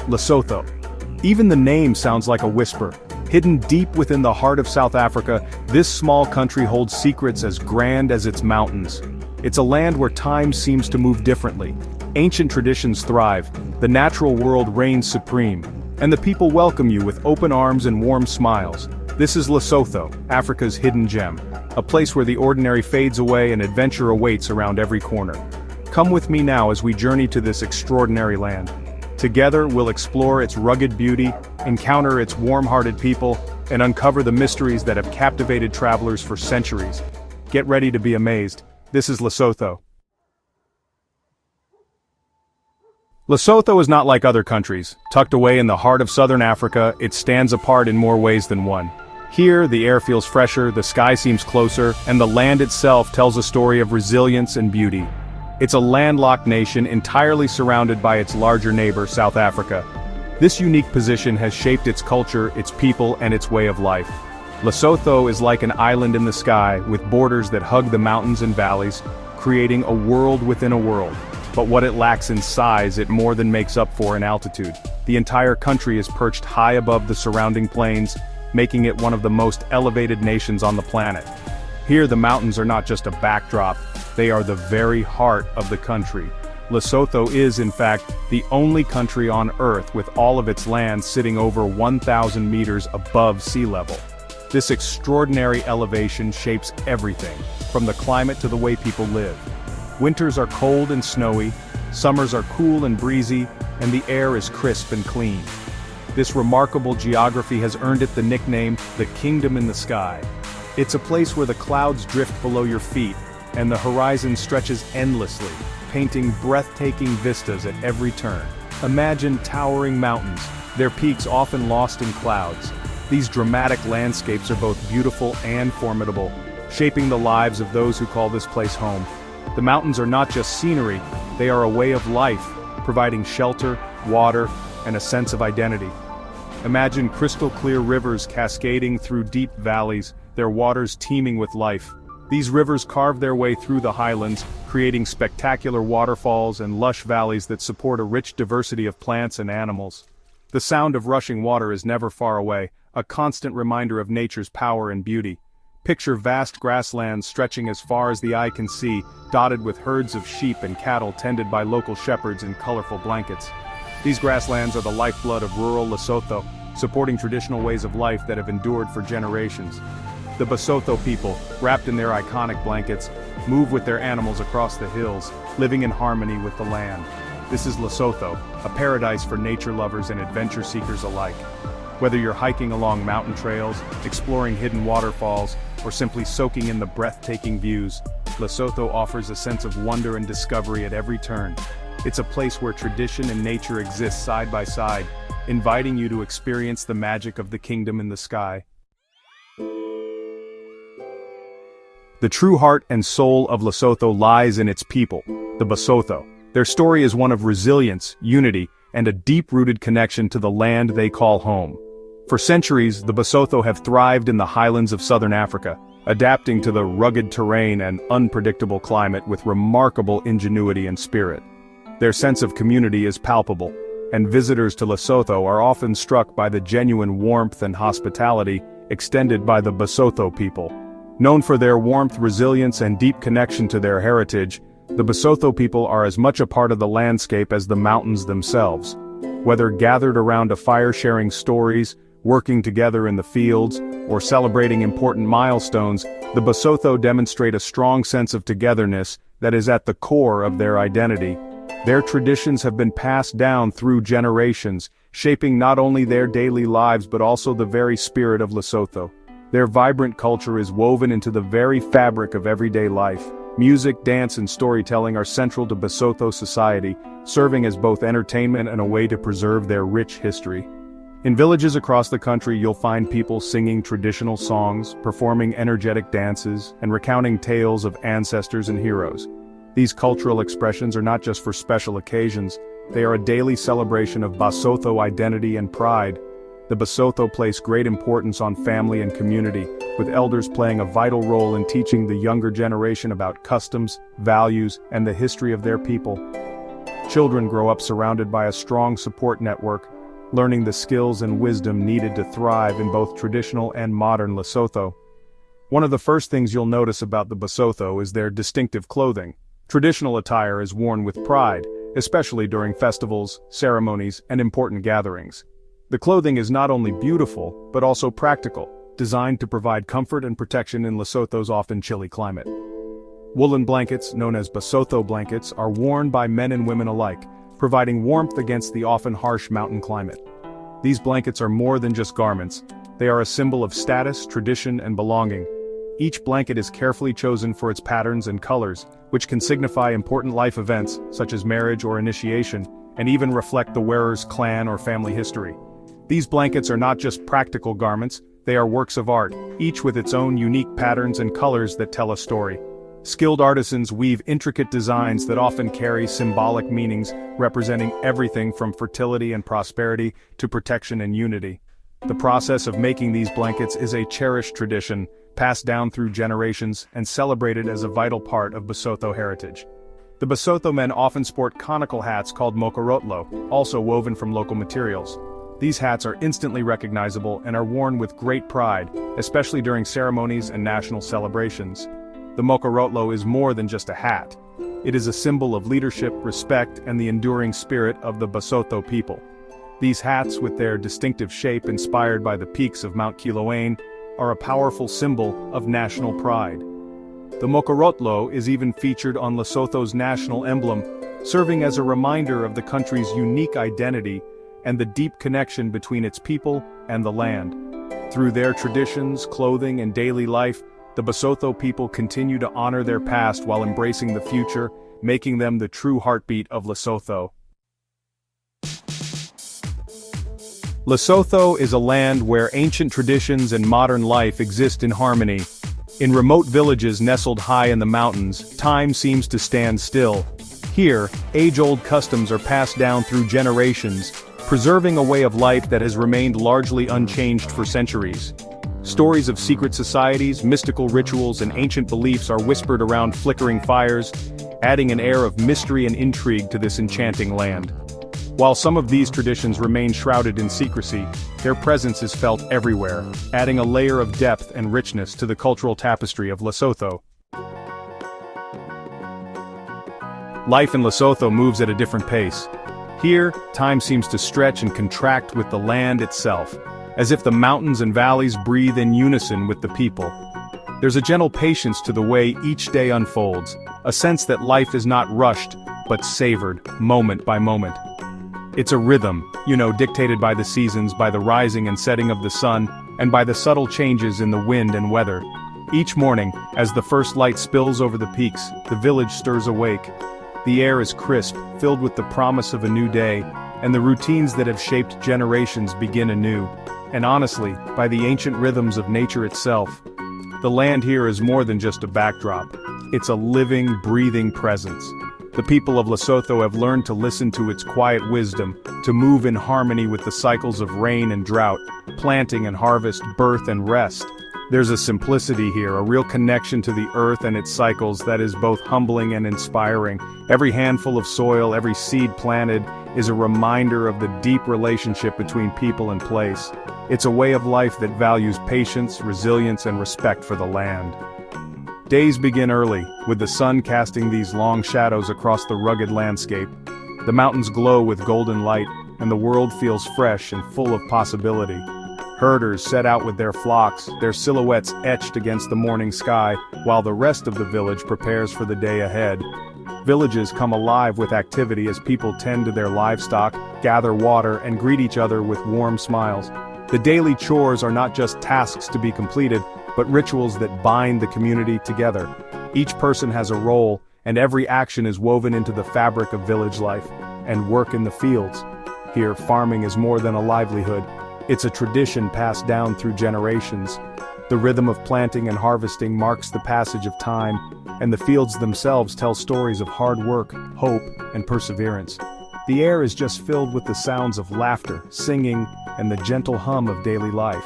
Lesotho. Even the name sounds like a whisper. Hidden deep within the heart of South Africa, this small country holds secrets as grand as its mountains. It's a land where time seems to move differently. Ancient traditions thrive, the natural world reigns supreme, and the people welcome you with open arms and warm smiles. This is Lesotho, Africa's hidden gem, a place where the ordinary fades away and adventure awaits around every corner. Come with me now as we journey to this extraordinary land. Together, we'll explore its rugged beauty, encounter its warm-hearted people, and uncover the mysteries that have captivated travelers for centuries. Get ready to be amazed. This is Lesotho. Lesotho is not like other countries. Tucked away in the heart of southern Africa, it stands apart in more ways than one. Here, the air feels fresher, the sky seems closer, and the land itself tells a story of resilience and beauty. It's a landlocked nation entirely surrounded by its larger neighbor, South Africa. This unique position has shaped its culture, its people, and its way of life. Lesotho is like an island in the sky, with borders that hug the mountains and valleys, creating a world within a world. But what it lacks in size, it more than makes up for in altitude. The entire country is perched high above the surrounding plains, making it one of the most elevated nations on the planet. Here, the mountains are not just a backdrop, they are the very heart of the country. Lesotho is, in fact, the only country on Earth with all of its land sitting over 1,000 meters above sea level. This extraordinary elevation shapes everything, from the climate to the way people live. Winters are cold and snowy, summers are cool and breezy, and the air is crisp and clean. This remarkable geography has earned it the nickname, the Kingdom in the Sky. It's a place where the clouds drift below your feet, and the horizon stretches endlessly, painting breathtaking vistas at every turn. Imagine towering mountains, their peaks often lost in clouds. These dramatic landscapes are both beautiful and formidable, shaping the lives of those who call this place home. The mountains are not just scenery, they are a way of life, providing shelter, water, and a sense of identity. Imagine crystal-clear rivers cascading through deep valleys, their waters teeming with life. These rivers carve their way through the highlands, creating spectacular waterfalls and lush valleys that support a rich diversity of plants and animals. The sound of rushing water is never far away, a constant reminder of nature's power and beauty. Picture vast grasslands stretching as far as the eye can see, dotted with herds of sheep and cattle tended by local shepherds in colorful blankets. These grasslands are the lifeblood of rural Lesotho, supporting traditional ways of life that have endured for generations. The Basotho people, wrapped in their iconic blankets, move with their animals across the hills, living in harmony with the land. This is Lesotho, a paradise for nature lovers and adventure seekers alike. Whether you're hiking along mountain trails, exploring hidden waterfalls, or simply soaking in the breathtaking views, Lesotho offers a sense of wonder and discovery at every turn. It's a place where tradition and nature exist side by side, inviting you to experience the magic of the Kingdom in the Sky. The true heart and soul of Lesotho lies in its people, the Basotho. Their story is one of resilience, unity, and a deep-rooted connection to the land they call home. For centuries, the Basotho have thrived in the highlands of southern Africa, adapting to the rugged terrain and unpredictable climate with remarkable ingenuity and spirit. Their sense of community is palpable, and visitors to Lesotho are often struck by the genuine warmth and hospitality extended by the Basotho people. Known for their warmth, resilience, and deep connection to their heritage, the Basotho people are as much a part of the landscape as the mountains themselves. Whether gathered around a fire sharing stories, working together in the fields, or celebrating important milestones, the Basotho demonstrate a strong sense of togetherness that is at the core of their identity. Their traditions have been passed down through generations, shaping not only their daily lives but also the very spirit of Lesotho. Their vibrant culture is woven into the very fabric of everyday life. Music, dance, and storytelling are central to Basotho society, serving as both entertainment and a way to preserve their rich history. In villages across the country, you'll find people singing traditional songs, performing energetic dances, and recounting tales of ancestors and heroes. These cultural expressions are not just for special occasions, they are a daily celebration of Basotho identity and pride. The Basotho place great importance on family and community, with elders playing a vital role in teaching the younger generation about customs, values, and the history of their people. Children grow up surrounded by a strong support network, learning the skills and wisdom needed to thrive in both traditional and modern Lesotho. One of the first things you'll notice about the Basotho is their distinctive clothing. Traditional attire is worn with pride, especially during festivals, ceremonies, and important gatherings. The clothing is not only beautiful, but also practical, designed to provide comfort and protection in Lesotho's often chilly climate. Woolen blankets, known as Basotho blankets, are worn by men and women alike, providing warmth against the often harsh mountain climate. These blankets are more than just garments. They are a symbol of status, tradition, and belonging. Each blanket is carefully chosen for its patterns and colors, which can signify important life events, such as marriage or initiation, and even reflect the wearer's clan or family history. These blankets are not just practical garments, they are works of art, each with its own unique patterns and colors that tell a story. Skilled artisans weave intricate designs that often carry symbolic meanings, representing everything from fertility and prosperity to protection and unity. The process of making these blankets is a cherished tradition, passed down through generations and celebrated as a vital part of Basotho heritage. The Basotho men often sport conical hats called mokorotlo, also woven from local materials. These hats are instantly recognizable and are worn with great pride, especially during ceremonies and national celebrations. The mokorotlo is more than just a hat. It is a symbol of leadership, respect, and the enduring spirit of the Basotho people. These hats, with their distinctive shape inspired by the peaks of Mount Kilauea, are a powerful symbol of national pride. The mokorotlo is even featured on Lesotho's national emblem, serving as a reminder of the country's unique identity and the deep connection between its people and the land. Through their traditions, clothing, and daily life, the Basotho people continue to honor their past while embracing the future, making them the true heartbeat of Lesotho. Lesotho is a land where ancient traditions and modern life exist in harmony. In remote villages nestled high in the mountains, time seems to stand still. Here, age-old customs are passed down through generations, preserving a way of life that has remained largely unchanged for centuries. Stories of secret societies, mystical rituals, and ancient beliefs are whispered around flickering fires, adding an air of mystery and intrigue to this enchanting land. While some of these traditions remain shrouded in secrecy, their presence is felt everywhere, adding a layer of depth and richness to the cultural tapestry of Lesotho. Life in Lesotho moves at a different pace. Here, time seems to stretch and contract with the land itself, as if the mountains and valleys breathe in unison with the people. There's a gentle patience to the way each day unfolds, a sense that life is not rushed, but savored, moment by moment. It's a rhythm, dictated by the seasons, by the rising and setting of the sun, and by the subtle changes in the wind and weather. Each morning, as the first light spills over the peaks, the village stirs awake. The air is crisp, filled with the promise of a new day, and the routines that have shaped generations begin anew. And honestly, by the ancient rhythms of nature itself, the land here is more than just a backdrop. It's a living, breathing presence. The people of Lesotho have learned to listen to its quiet wisdom, to move in harmony with the cycles of rain and drought, planting and harvest, birth and rest. There's a simplicity here, a real connection to the earth and its cycles that is both humbling and inspiring. Every handful of soil, every seed planted, is a reminder of the deep relationship between people and place. It's a way of life that values patience, resilience, and respect for the land. Days begin early, with the sun casting these long shadows across the rugged landscape. The mountains glow with golden light, and the world feels fresh and full of possibility. Herders set out with their flocks, their silhouettes etched against the morning sky, while the rest of the village prepares for the day ahead. Villages come alive with activity as people tend to their livestock, gather water, and greet each other with warm smiles. The daily chores are not just tasks to be completed, but rituals that bind the community together. Each person has a role, and every action is woven into the fabric of village life. And work in the fields. Here, farming is more than a livelihood. It's a tradition passed down through generations. The rhythm of planting and harvesting marks the passage of time, and the fields themselves tell stories of hard work, hope, and perseverance. The air is just filled with the sounds of laughter, singing, and the gentle hum of daily life.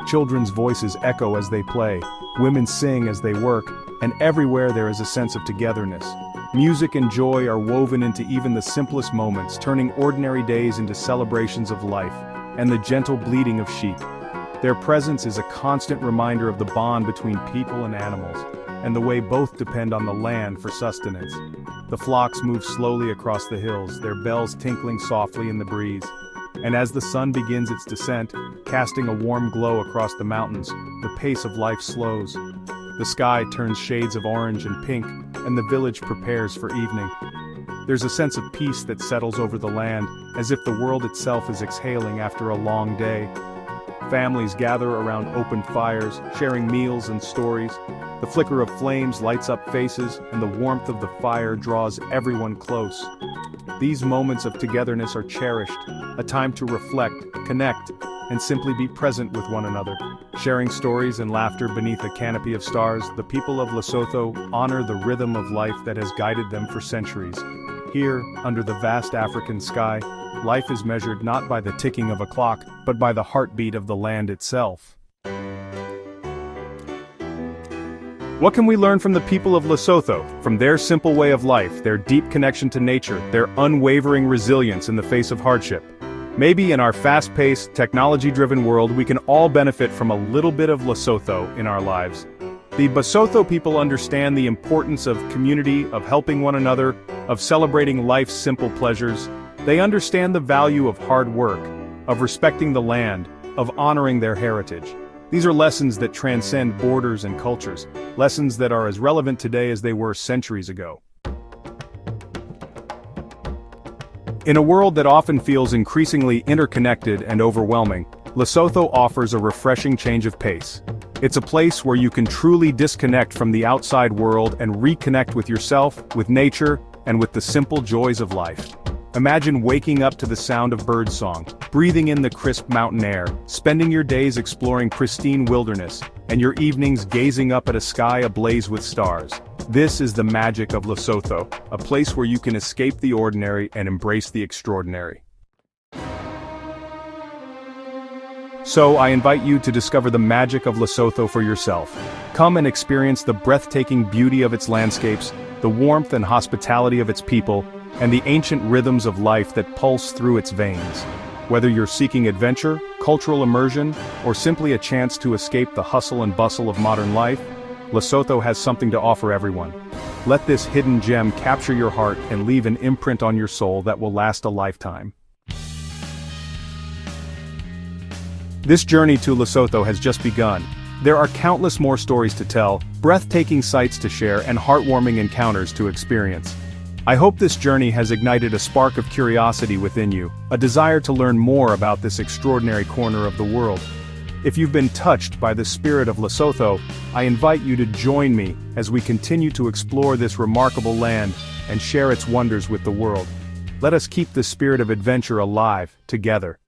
Children's voices echo as they play, women sing as they work, and everywhere there is a sense of togetherness. Music and joy are woven into even the simplest moments, turning ordinary days into celebrations of life, and the gentle bleating of sheep. Their presence is a constant reminder of the bond between people and animals, and the way both depend on the land for sustenance. The flocks move slowly across the hills, their bells tinkling softly in the breeze. And as the sun begins its descent, casting a warm glow across the mountains, the pace of life slows. The sky turns shades of orange and pink, and the village prepares for evening. There's a sense of peace that settles over the land, as if the world itself is exhaling after a long day. Families gather around open fires, sharing meals and stories. The flicker of flames lights up faces, and the warmth of the fire draws everyone close. These moments of togetherness are cherished, a time to reflect, connect, and simply be present with one another. Sharing stories and laughter beneath a canopy of stars, the people of Lesotho honor the rhythm of life that has guided them for centuries. Here, under the vast African sky, life is measured not by the ticking of a clock, but by the heartbeat of the land itself. What can we learn from the people of Lesotho? From their simple way of life, their deep connection to nature, their unwavering resilience in the face of hardship. Maybe in our fast-paced, technology-driven world we can all benefit from a little bit of Lesotho in our lives. The Basotho people understand the importance of community, of helping one another, of celebrating life's simple pleasures. They understand the value of hard work, of respecting the land, of honoring their heritage. These are lessons that transcend borders and cultures, lessons that are as relevant today as they were centuries ago. In a world that often feels increasingly interconnected and overwhelming, Lesotho offers a refreshing change of pace. It's a place where you can truly disconnect from the outside world and reconnect with yourself, with nature, and with the simple joys of life. Imagine waking up to the sound of birdsong, breathing in the crisp mountain air, spending your days exploring pristine wilderness, and your evenings gazing up at a sky ablaze with stars. This is the magic of Lesotho, a place where you can escape the ordinary and embrace the extraordinary. So I invite you to discover the magic of Lesotho for yourself. Come and experience the breathtaking beauty of its landscapes, the warmth and hospitality of its people, and the ancient rhythms of life that pulse through its veins. Whether you're seeking adventure, cultural immersion, or simply a chance to escape the hustle and bustle of modern life, Lesotho has something to offer everyone. Let this hidden gem capture your heart and leave an imprint on your soul that will last a lifetime. This journey to Lesotho has just begun. There are countless more stories to tell, breathtaking sights to share, and heartwarming encounters to experience. I hope this journey has ignited a spark of curiosity within you, a desire to learn more about this extraordinary corner of the world. If you've been touched by the spirit of Lesotho, I invite you to join me as we continue to explore this remarkable land and share its wonders with the world. Let us keep the spirit of adventure alive, together.